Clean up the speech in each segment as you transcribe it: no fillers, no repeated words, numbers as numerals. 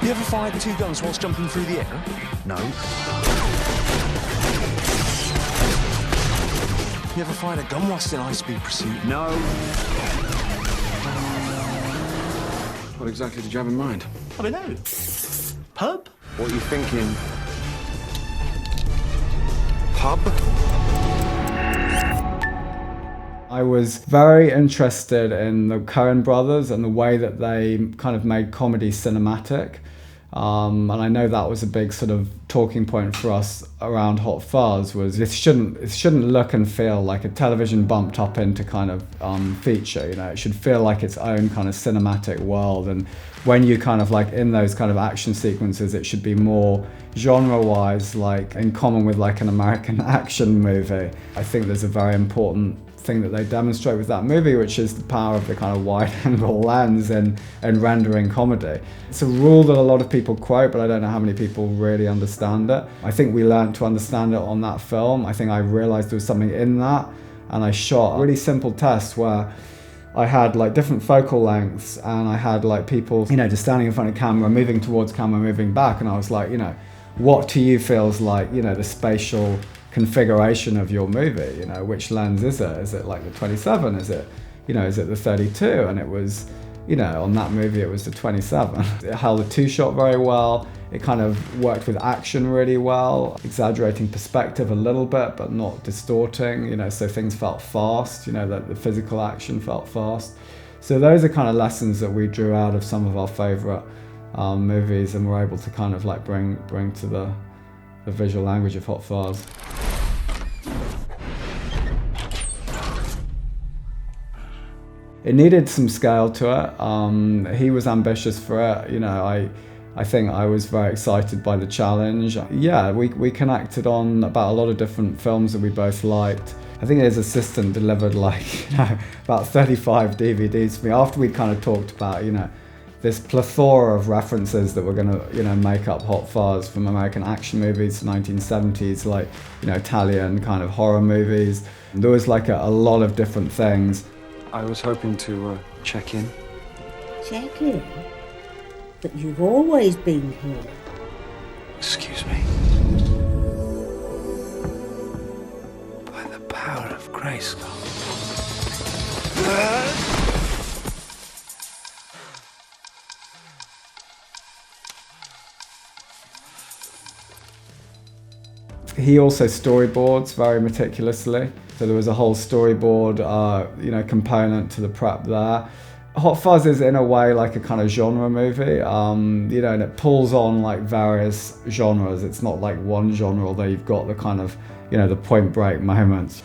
You ever fired 2 guns whilst jumping through the air? No. You ever fired a gun whilst in high-speed pursuit? No. What exactly did you have in mind? I don't know. Pub? What are you thinking? Pub? I was very interested in the Coen brothers and the way that they kind of made comedy cinematic. And I know that was a big sort of talking point for us around Hot Fuzz, was it shouldn't look and feel like a television bumped up into kind of feature, you know. It should feel like its own kind of cinematic world, and when you kind of like in those kind of action sequences, it should be more genre-wise, like in common with like an American action movie. I think there's a very important thing that they demonstrate with that movie, which is the power of the kind of wide angle lens and rendering comedy. It's a rule that a lot of people quote, but I don't know how many people really understand it. I think we learned to understand it on that film. I think I realized there was something in that, and I shot a really simple test where I had like different focal lengths, and I had like people, you know, just standing in front of camera, moving towards camera, moving back, and I was like, you know, what to you feels like, you know, the spatial configuration of your movie, you know, which lens is it? Is it like the 27? Is it, you know, is it the 32? And it was, you know, on that movie it was the 27. It held a 2-shot very well. It kind of worked with action really well, exaggerating perspective a little bit, but not distorting, you know, so things felt fast, you know, that the physical action felt fast. So those are kind of lessons that we drew out of some of our favorite movies, and we're able to kind of like bring to the visual language of Hot Fuzz. It needed some scale to it. He was ambitious for it. You know, I think I was very excited by the challenge. Yeah, we connected on about a lot of different films that we both liked. I think his assistant delivered like, you know, about 35 DVDs for me after we kind of talked about, you know, this plethora of references that were going to, you know, make up Hot Fuzz, from American action movies to 1970s, like, you know, Italian kind of horror movies. There was like a lot of different things. I was hoping to check in. Check in? But you've always been here. Excuse me. By the power of Grayskull. He also storyboards very meticulously. So there was a whole storyboard, you know, component to the prep there. Hot Fuzz is in a way like a kind of genre movie, you know, and it pulls on like various genres. It's not like one genre, although you've got the kind of, you know, the point break moments.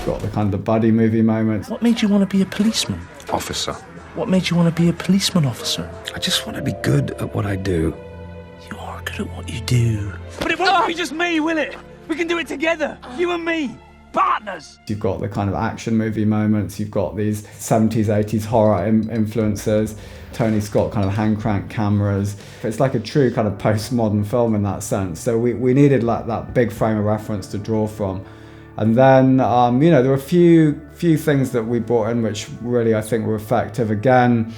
Got the kind of the buddy movie moments. What made you want to be a policeman? Officer. What made you want to be a policeman officer? I just want to be good at what I do. You are good at what you do. But it won't be just me, will it? We can do it together, you and me, partners. You've got the kind of action movie moments, you've got these 70s, 80s horror influences, Tony Scott kind of hand crank cameras. It's like a true kind of postmodern film in that sense. So we needed like that big frame of reference to draw from. And then, you know, there were a few things that we brought in which really I think were effective. Again,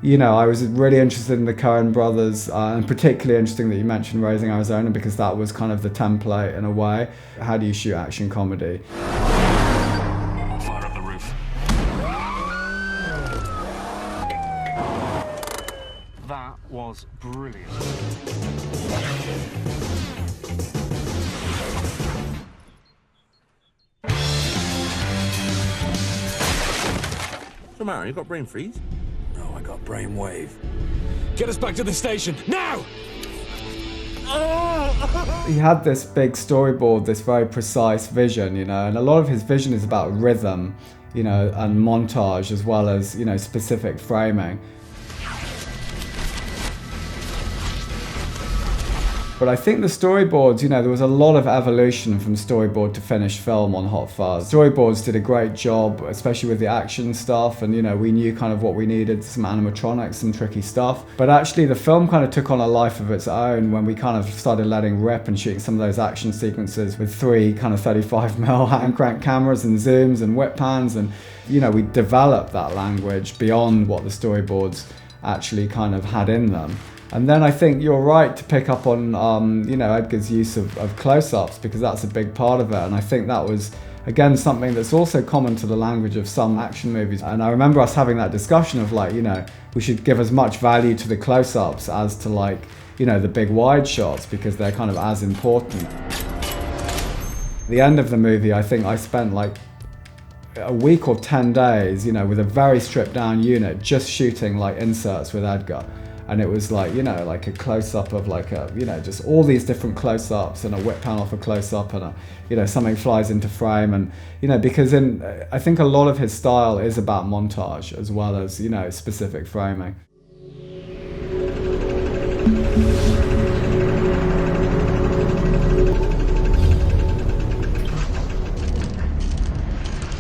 you know, I was really interested in the Coen brothers, and particularly interesting that you mentioned Raising Arizona, because that was kind of the template in a way. How do you shoot action comedy? Fire up the roof. That was brilliant. So, Mara, you got brain freeze? No, I got brainwave. Get us back to the station, now! He had this big storyboard, this very precise vision, you know, and a lot of his vision is about rhythm, you know, and montage, as well as, you know, specific framing. But I think the storyboards, you know, there was a lot of evolution from storyboard to finished film on Hot Fuzz. Storyboards did a great job, especially with the action stuff, and you know, we knew kind of what we needed, some animatronics, some tricky stuff. But actually the film kind of took on a life of its own when we kind of started letting rip and shooting some of those action sequences with 3 kind of 35mm hand crank cameras and zooms and whip pans, and you know, we developed that language beyond what the storyboards actually kind of had in them. And then I think you're right to pick up on, you know, Edgar's use of close-ups, because that's a big part of it. And I think that was, again, something that's also common to the language of some action movies. And I remember us having that discussion of like, you know, we should give as much value to the close-ups as to like, you know, the big wide shots, because they're kind of as important. The end of the movie, I think I spent like a week or 10 days, you know, with a very stripped down unit, just shooting like inserts with Edgar. And it was like, you know, like a close-up of like a, you know, just all these different close-ups and a whip pan off a close-up and a, you know, something flies into frame. And, you know, because I think a lot of his style is about montage as well as, you know, specific framing.